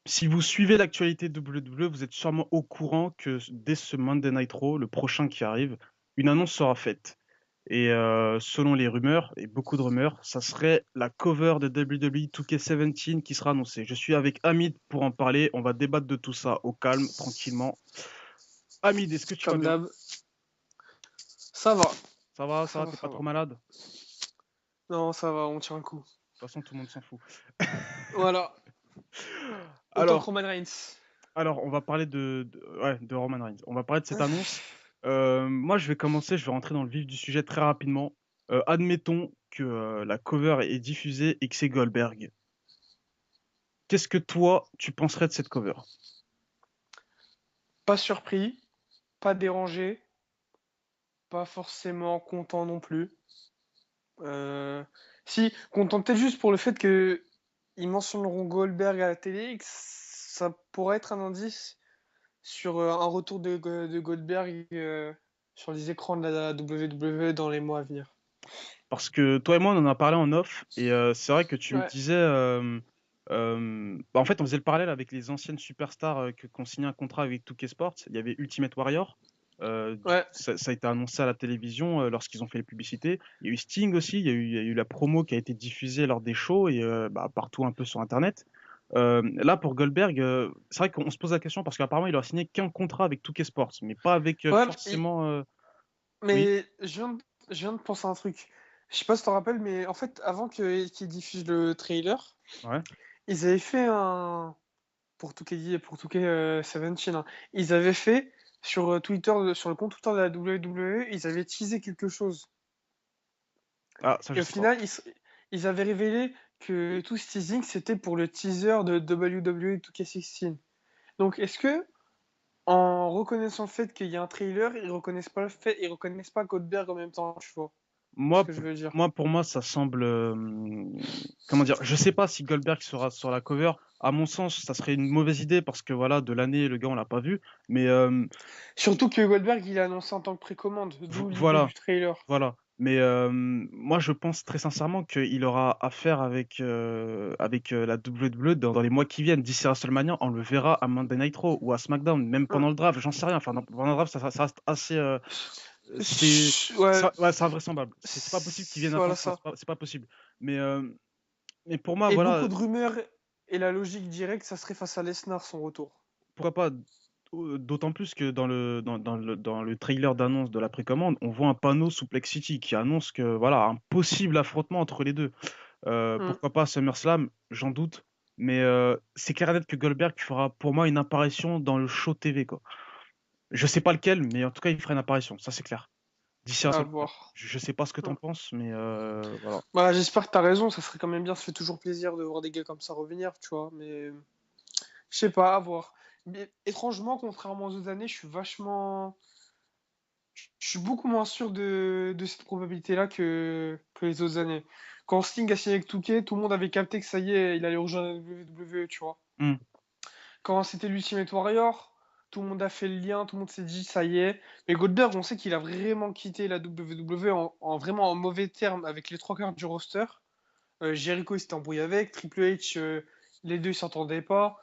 Si vous suivez l'actualité WWE, vous êtes sûrement au courant que dès ce Monday Night Raw, le prochain qui arrive, une annonce sera faite. Et selon les rumeurs, et beaucoup de rumeurs, ça serait la cover de WWE 2K17 qui sera annoncée. Je suis avec Hamid pour en parler. On va débattre de tout ça au calme, tranquillement. Hamid, est-ce que tu vas Comme bien? d'hab. Ça va, Ça ça va, va, t'es ça pas trop va. malade? De Non, ça va, on tient le coup. toute façon, tout le monde s'en fout. Voilà, autant que Alors, Roman Reigns. alors, on va parler ouais, de Roman Reigns. On va parler de cette annonce. Moi, je vais commencer, je vais rentrer dans le vif du sujet très rapidement. Admettons que la cover est diffusée et que c'est Goldberg. Qu'est-ce que toi, tu penserais de cette cover? Pas surpris, pas dérangé, pas forcément content non plus. Euh, Si, content peut-être juste pour le fait que ils mentionneront Goldberg à la télé et que ça pourrait être un indice sur un retour de Goldberg sur les écrans de la WWE dans les mois à venir. Parce que toi et moi, on en a parlé en off, et c'est vrai que tu me Ouais, disais, en fait, on faisait le parallèle avec les anciennes superstars qu'on signait un contrat avec 2K Sports. Il y avait Ultimate Warrior, ouais, ça a été annoncé à la télévision lorsqu'ils ont fait les publicités. Il y a eu Sting aussi, il y a eu la promo qui a été diffusée lors des shows et partout un peu sur Internet. Là, pour Goldberg, c'est vrai qu'on se pose la question parce qu'apparemment, il a signé qu'un contrat avec 2K Sports, mais pas avec ouais, forcément. Oui, mais je viens de penser à un truc. Je sais pas si tu te rappelles, mais en fait, avant qu'ils diffusent le trailer, ouais. ils avaient fait pour 2K17, hein, ils avaient fait sur Twitter, sur le compte Twitter de la WWE, ils avaient teasé quelque chose. Ah, ça, je Et au sais pas. final, ils avaient révélé que tout ce teasing, c'était pour le teaser de WWE 2K16. Donc, est-ce que, en reconnaissant le fait qu'il y a un trailer, ils reconnaissent pas Goldberg en même temps, tu vois ce Moi, que je veux dire? pour moi, ça semble. Comment dire? Je sais pas si Goldberg sera sur la cover. À mon sens, ça serait une mauvaise idée parce que voilà, de l'année, le gars, on l'a pas vu. Mais Surtout que Goldberg, il est annoncé en tant que précommande, d'où l'idée voilà, du trailer. voilà. Mais moi, je pense très sincèrement qu'il aura affaire avec la WWE dans les mois qui viennent. D'ici WrestleMania, on le verra à Monday Night Raw ou à SmackDown, même pendant Hein. le draft. J'en sais rien. Enfin, pendant le draft, ça reste assez. Ouais, Ouais, c'est invraisemblable. C'est pas possible qu'ils viennent voilà attendre ça. ça. C'est pas possible. Mais pour moi, Et voilà, beaucoup de rumeurs, et la logique directe, ça serait face à Lesnar, son retour. pourquoi pas. D'autant plus que dans le trailer d'annonce de la précommande, on voit un panneau Suplex City qui annonce que voilà un possible affrontement entre les deux. Hmm. Pourquoi pas SummerSlam, j'en doute. Mais c'est clair et net que Goldberg fera pour moi une apparition dans le show TV, quoi. Je sais pas lequel, mais en tout cas, il fera une apparition, ça c'est clair. D'ici à À WrestleMania. voir. Je sais pas ce que Hmm. t'en penses, mais voilà. Bah, j'espère que t'as raison, ça serait quand même bien, ça fait toujours plaisir de voir des gars comme ça revenir, tu vois, mais je sais pas, à voir. Mais étrangement, contrairement aux autres années, je suis beaucoup moins sûr de cette probabilité-là que les autres années. Quand Sting a signé avec Touquet, tout le monde avait capté que ça y est, il allait rejoindre la WWE, tu vois. Hmm. Quand c'était l'Ultimate Warrior, tout le monde a fait le lien, tout le monde s'est dit ça y est. Mais Goldberg, on sait qu'il a vraiment quitté la WWE vraiment en mauvais termes avec les trois quarts du roster. Jericho il s'était embrouillé avec, Triple H, les deux ils s'entendaient pas,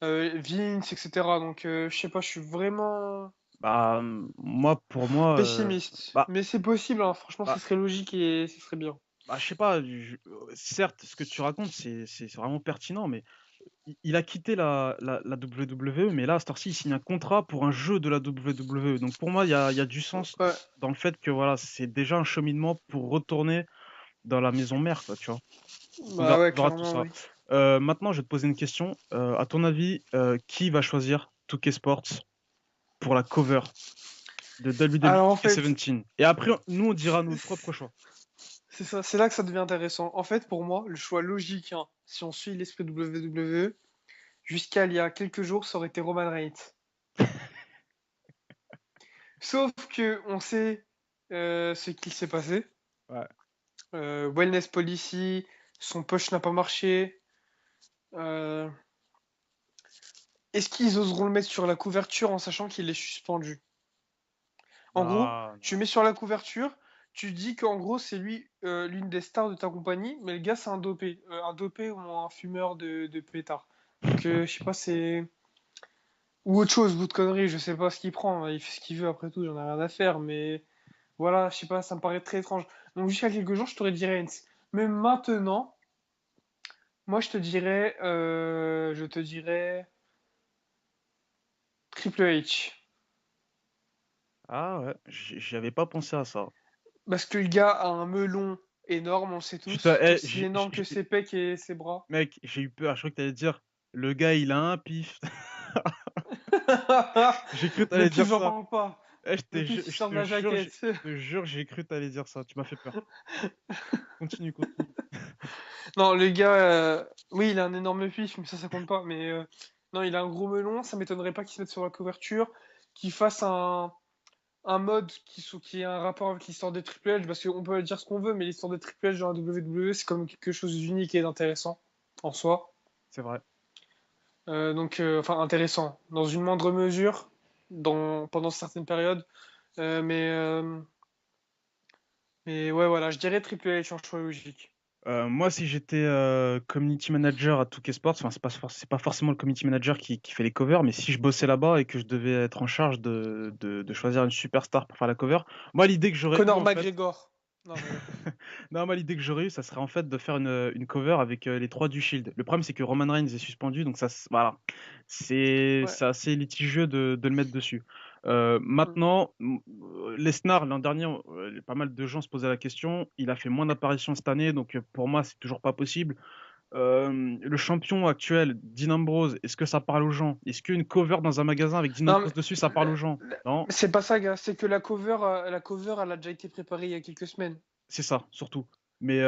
Vince, etc. Donc je sais pas, je suis vraiment Bah, moi, pour moi, pessimiste. bah, Mais c'est possible, hein. Franchement, ce bah, serait logique et ce serait bien. je sais pas, certes, ce que tu racontes, c'est vraiment pertinent, mais il a quitté la WWE, mais là, à cette heure-ci, il signe un contrat pour un jeu de la WWE. Donc pour moi, il y a du sens Ouais, dans le fait que voilà, c'est déjà un cheminement pour retourner dans la maison mère, quoi, tu vois. bah ouais, On verra tout clairement, ça. oui. Maintenant, je vais te poser une question. À ton avis, qui va choisir 2K Sports pour la cover de WWE Alors en fait, 2K17? Et après, nous, on dira notre propre choix. c'est ça, c'est là que ça devient intéressant. En fait, pour moi, le choix logique, hein, si on suit l'esprit WWE, jusqu'à il y a quelques jours, ça aurait été Roman Reigns. Sauf que on sait ce qu'il s'est passé. Ouais. Wellness policy, son push n'a pas marché. Euh, Est-ce qu'ils oseront le mettre sur la couverture en sachant qu'il est suspendu? En gros, Non, tu non. mets sur la couverture, tu dis qu'en gros c'est lui l'une des stars de ta compagnie, mais le gars c'est un dopé ou un fumeur de pétard. Donc, je sais pas, c'est. Ou autre chose, bout de conneries, je sais pas ce qu'il prend, hein. Il fait ce qu'il veut après tout, j'en ai rien à faire, mais voilà, je sais pas, ça me paraît très étrange. Donc, jusqu'à quelques jours, je t'aurais dit Reigns. Mais maintenant, moi, je te dirais Triple H. Ah ouais, j'y avais pas pensé à ça. Parce que le gars a un melon énorme, on le sait tous, Putain, aussi énorme que ses pecs et ses bras. mec, j'ai eu peur. Je crois que t'allais dire, le gars, il a un pif. J'ai cru que Le t'allais pif, dire j'en ça. parle pas. Le pif, il Je sort de te la jure, jaquette. je te jure, j'ai cru que t'allais dire ça. Tu m'as fait peur. Continue, continue. Non, le gars, oui, il a un énorme pif, mais ça compte pas. Mais non, il a un gros melon, ça m'étonnerait pas qu'il se mette sur la couverture, qu'il fasse un mode qui ait un rapport avec l'histoire des Triple H, parce qu'on peut dire ce qu'on veut, mais l'histoire des Triple H dans la WWE, c'est quand même quelque chose d'unique et d'intéressant en soi. C'est vrai. Donc, enfin, intéressant, dans une moindre mesure, pendant certaines périodes. Euh, mais, euh, mais ouais, voilà, je dirais Triple H en choix logique. Moi, si j'étais community manager à 2K Sports, enfin, c'est pas forcément le community manager qui fait les covers, mais si je bossais là-bas et que je devais être en charge de choisir une superstar pour faire la cover, moi, l'idée que j'aurais eue, Conor en fait, McGregor. Non, je rigole. non, moi, l'idée que j'aurais eue, ça serait en fait de faire une cover avec les trois du Shield. Le problème, c'est que Roman Reigns est suspendu, donc voilà, Ouais. c'est assez litigieux de le mettre dessus. Mm. Maintenant, Lesnar, l'an dernier, pas mal de gens se posaient la question. Il a fait moins d'apparitions cette année, donc pour moi, c'est toujours pas possible. Le champion actuel, Dean Ambrose, est-ce que ça parle aux gens? Est-ce qu'une cover dans un magasin avec Dean Non, Ambrose dessus, ça parle aux gens? Non, c'est pas ça, gars. C'est que la cover, elle a déjà été préparée il y a quelques semaines. c'est ça, surtout. Mais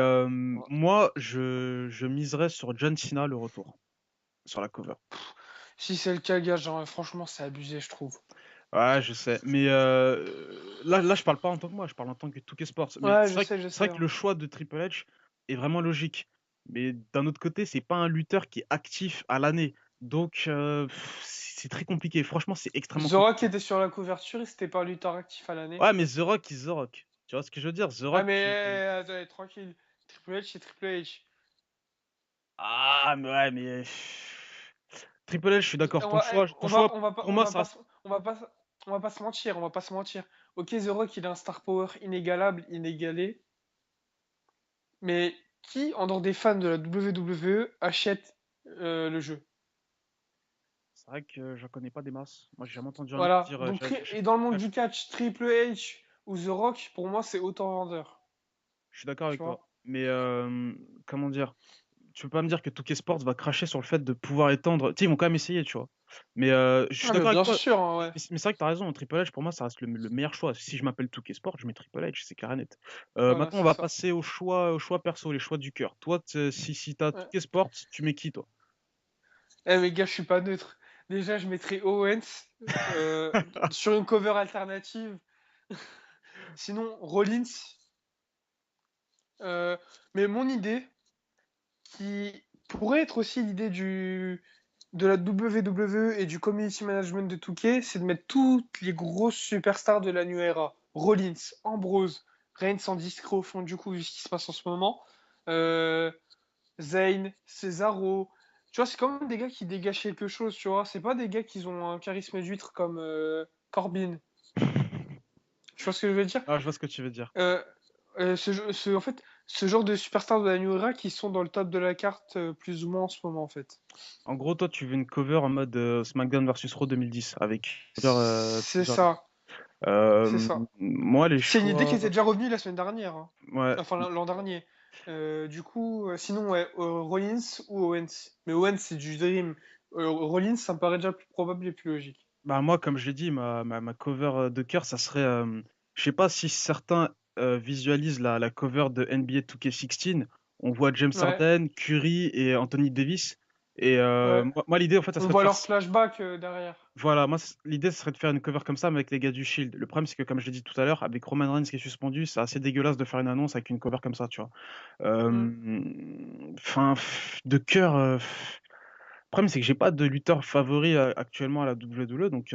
moi, je miserais sur John Cena le retour, sur la cover. Si c'est le cas, gars, genre, franchement, c'est abusé, je trouve. Ouais, je sais. Mais là, je parle pas en tant que moi, je parle en tant que 2K Sports. Mais Ouais, je c'est vrai sais, que hein. le choix de Triple H est vraiment logique. Mais d'un autre côté, c'est pas un lutteur qui est actif à l'année. Donc, c'est très compliqué. Franchement, c'est extrêmement The Rock compliqué. était sur la couverture et c'était pas lutteur actif à l'année. Ouais, mais The Rock, il The Rock. Tu vois ce que je veux dire? The Ah, Rock, mais attendez, tranquille. Triple H, c'est Triple H. Ah, mais ouais, mais. Triple H, je suis d'accord. On va, eh, Ton choix, pour on moi, va ça pas, reste. on va pas se mentir, on va pas se mentir. Ok, The Rock, il a un star power inégalable, inégalé, mais qui, en dehors des fans de la WWE, achète le jeu? C'est vrai que j'en connais pas des masses. Moi, j'ai jamais entendu un mec Voilà. dire Donc, j'achète et dans le monde Triple du H. catch, Triple H ou The Rock, pour moi, c'est autant vendeur. Je suis d'accord Tu avec toi. vois? Mais comment dire? Tu peux pas me dire que Touquet Sports va cracher sur le fait de pouvoir étendre. Tu sais, ils vont quand même essayer, tu vois. Mais je suis Ah, mais d'accord avec bien toi. sûr, hein, ouais. Mais c'est vrai que t'as raison. Triple H, pour moi, ça reste le meilleur choix. Si je m'appelle Touquet Sports, je mets Triple H, c'est carré net. Voilà, Maintenant, on c'est va ça. passer au choix perso, les choix du cœur. Toi, si t'as Ouais. Touquet Sports, tu mets qui, toi? Eh, mais gars, je suis pas neutre. Déjà, je mettrais Owens euh, sur une cover alternative. Sinon, Rollins. Euh, mais mon idée, qui pourrait être aussi l'idée de la WWE et du community management de 2K, c'est de mettre toutes les grosses superstars de la New Era. Rollins, Ambrose, Reigns en discret au fond du coup, vu ce qui se passe en ce moment. Euh, Zayn, Cesaro. Tu vois, c'est quand même des gars qui dégagent quelque chose, tu vois. C'est pas des gars qui ont un charisme d'huître comme Corbin. Tu vois ce que je veux dire? Ah, je vois ce que tu veux dire. Euh, en fait, ce genre de superstars de la New Era qui sont dans le top de la carte plus ou moins en ce moment, en fait. En gros, toi, tu veux une cover en mode SmackDown versus Raw 2010 avec C'est plusieurs. ça, c'est ça. Moi, les C'est une idée qui choix. était déjà revenue la semaine dernière, hein. Ouais. Enfin l'an dernier. Du coup, sinon, ouais, Rollins ou Owens. Mais Owens, c'est du Dream. Rollins, ça me paraît déjà plus probable et plus logique. Bah moi, comme je l'ai dit, ma cover de cœur, ça serait, je sais pas si certains visualisent la cover de NBA 2K16. On voit James Ouais, Harden, Curry et Anthony Davis. Et ouais. moi, l'idée, en fait, ça On serait de voit faire, leur flashback derrière. voilà, moi, l'idée, ce serait de faire une cover comme ça, mais avec les gars du Shield. Le problème, c'est que, comme je l'ai dit tout à l'heure, avec Roman Reigns qui est suspendu, c'est assez dégueulasse de faire une annonce avec une cover comme ça, tu vois. Hmm. Enfin, de cœur. Le problème, c'est que j'ai pas de lutteur favori actuellement à la WWE, donc.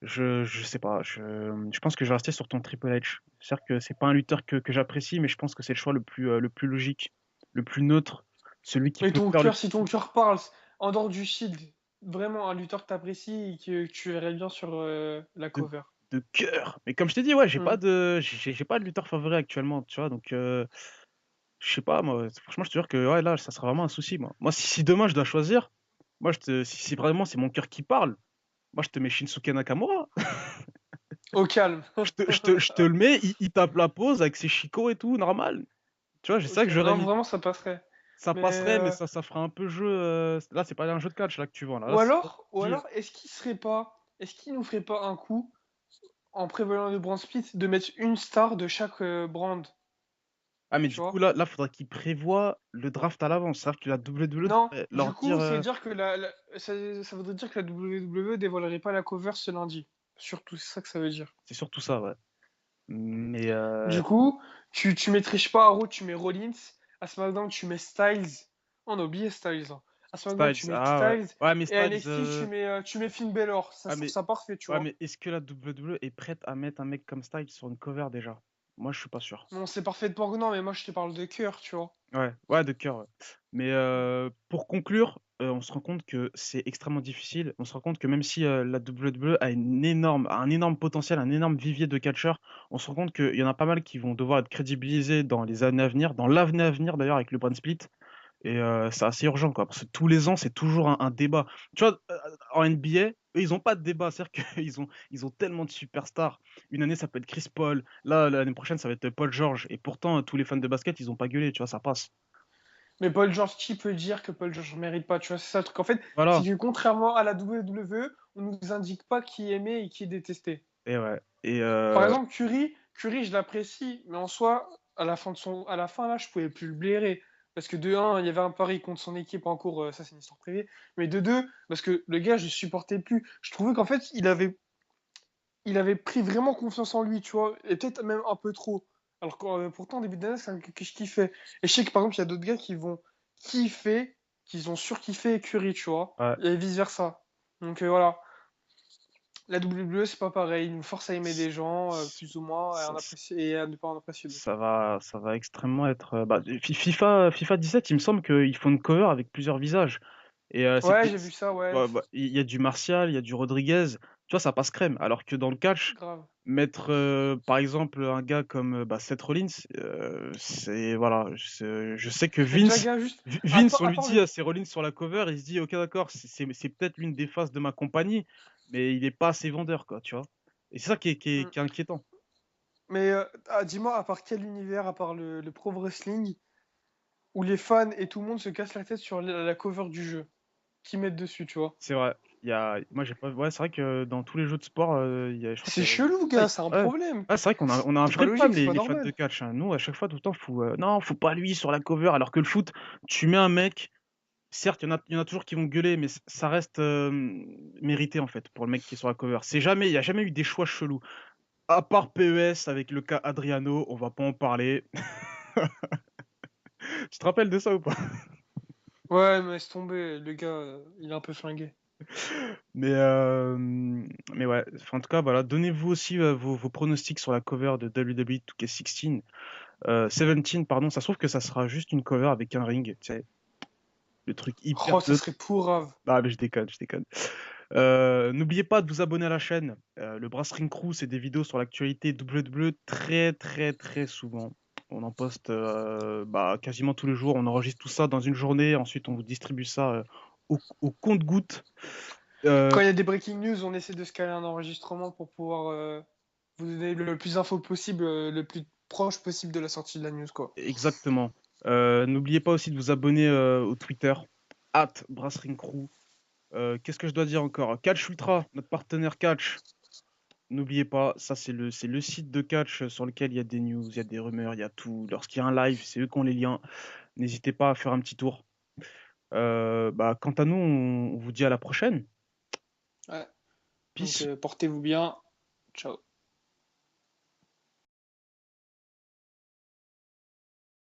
Je sais pas, je pense que je vais rester sur ton Triple H. C'est-à-dire que c'est pas un lutteur que j'apprécie, mais je pense que c'est le choix le plus logique, le plus neutre, celui qui Mais peut ton faire le cœur, si ton plus. cœur parle, en dehors du Shield, vraiment un lutteur que t'apprécies et que tu verrais bien sur la De, cover. de cœur. Mais comme je t'ai dit, ouais, Hmm. j'ai pas de lutteur favori actuellement, tu vois. Donc, je sais pas, moi. Franchement, je te jure que ouais, là, ça sera vraiment un souci, moi. Moi, si demain je dois choisir, si vraiment c'est mon cœur qui parle, moi, je te mets Shinsuke Nakamura. Au calme. Je te le mets, il tape la pause avec ses chicots et tout, normal. Tu vois, c'est ça Ok, que j'aurais non, mis. vraiment ça passerait. Ça Mais passerait, mais ça ferait un peu jeu. Là, c'est pas un jeu de catch là que tu vois. Là, ou c'est ou dire. alors, est-ce qu'il nous ferait pas un coup en prévoyant le brand split de mettre une star de chaque brand, Ah, mais tu du coup, vois? là, faudrait qu'il prévoie le draft à l'avance. C'est-à-dire que la WWE Non, devrait du leur dire. coup, ça veut dire que ça voudrait dire que la WWE dévoilerait pas la cover ce lundi. Surtout, c'est ça que ça veut dire. C'est surtout ça, ouais. Mais Du coup, tu mets Trish pas à Raw, tu mets Rollins. À SmackDown, tu mets Styles. On a oublié Styles, hein. À SmackDown, tu Styles, mets ah ouais. Styles. Ouais, mais Et à Styles. NXT, tu mets Finn Balor. Ça, Ah, je trouve mais, ça parfait, tu ouais, vois. mais est-ce que la WWE est prête à mettre un mec comme Styles sur une cover déjà? Moi, je suis pas sûr. Bon, c'est parfait pour non, mais moi, je te parle de cœur, tu vois. Ouais, ouais, de cœur, ouais. Mais Mm. pour conclure, on se rend compte que c'est extrêmement difficile. On se rend compte que même si la WWE a un énorme potentiel, un énorme vivier de catcheurs, on se rend compte qu'il y en a pas mal qui vont devoir être crédibilisés dans les années à venir, dans l'avenir à venir d'ailleurs avec le brand split. Et c'est assez urgent, quoi, parce que tous les ans, c'est toujours un débat. Tu vois, en NBA, eux, ils n'ont pas de débat. C'est-à-dire ils ont tellement de superstars. Une année, ça peut être Chris Paul. Là, l'année prochaine, ça va être Paul George. Et pourtant, tous les fans de basket, ils n'ont pas gueulé, tu vois, ça passe. Mais Paul George, qui peut dire que Paul George ne mérite pas, tu vois, c'est ça le truc. En fait, c'est Voilà. que contrairement à la WWE, on nous indique pas qui est aimé et qui est détesté. Et ouais. Et Par exemple, Curry, je l'apprécie, mais en soi, à la fin, là, je pouvais plus le blairer. Parce que de un, il y avait un pari contre son équipe en cours, ça c'est une histoire privée. Mais de deux, parce que le gars, je le supportais plus. Je trouvais qu'en fait, il avait pris vraiment confiance en lui, tu vois, et peut-être même un peu trop. Alors que pourtant, au début d'année, c'est un gars que je kiffais. Et je sais que par exemple, il y a d'autres gars qui vont kiffer, qui ont surkiffé Curry, tu vois, ouais. et vice-versa. Donc voilà. La WWE, c'est pas pareil. Ils nous forcent à aimer des gens, plus ou moins, et à Ça, en apprécier, et à ne pas en apprécier d'autres. ça va extrêmement être. Bah, FIFA 17, il me semble qu'ils font une cover avec plusieurs visages. Et Ouais, j'ai vu ça, ouais. ouais, bah, il y a du Martial, il y a du Rodriguez. Tu vois, ça passe crème. Alors que dans le catch, Grave. mettre par exemple un gars comme Seth Rollins, c'est voilà. Je sais que Mais déjà, gars, juste, Vince, on à lui part dit le. c'est Rollins sur la cover, il se dit ok d'accord, c'est peut-être l'une des faces de ma compagnie, mais il est pas assez vendeur quoi, tu vois. Et c'est ça Hmm. qui est inquiétant. Mais dis-moi, à part quel univers, à part le pro wrestling, où les fans et tout le monde se cassent la tête sur la cover du jeu, qui mettent dessus, tu vois. C'est vrai. Moi j'ai pas. Ouais, c'est vrai que dans tous les jeux de sport, je crois qu'il C'est y a. chelou, Ah, gars, c'est un ouais. problème. Ah, c'est vrai on a un C'est pas vrai problème logique, c'est pas les fans de normal. catch, hein. Nous à chaque fois tout le temps non, faut pas lui sur la cover. Alors que le foot, tu mets un mec. Certes, il y en a toujours qui vont gueuler, mais ça reste mérité en fait pour le mec qui est sur la cover. Il y a jamais eu des choix chelous. À part PES avec le cas Adriano, on va pas en parler. Tu te rappelles de ça ou pas? Ouais, mais laisse tomber, le gars, il est un peu flingué. Mais, mais ouais, enfin, en tout cas, voilà, donnez-vous aussi vos pronostics sur la cover de WWE 2K16. 17, pardon, ça se trouve que ça sera juste une cover avec un ring, tu sais, le truc hyper Oh, ça neutre. serait pourrave. Ah, mais je déconne, je déconne. N'oubliez pas de vous abonner à la chaîne. Le Brass Ring Crew, c'est des vidéos sur l'actualité WWE très, très, très souvent. On en poste quasiment tous les jours. On enregistre tout ça dans une journée. Ensuite, on vous distribue ça au compte-gouttes. Quand il y a des breaking news, on essaie de se caler un enregistrement pour pouvoir vous donner le plus d'infos possible, le plus proche possible de la sortie de la news, quoi. Exactement. N'oubliez pas aussi de vous abonner au Twitter, @BrassringCrew. Qu'est-ce que je dois dire encore? Catch Ultra, notre partenaire Catch. N'oubliez pas, ça c'est le site de Catch sur lequel il y a des news, il y a des rumeurs, il y a tout. Lorsqu'il y a un live, c'est eux qui ont les liens. N'hésitez pas à faire un petit tour. Quant à nous, on vous dit à la prochaine. Ouais. Donc Peace. portez-vous bien. Ciao.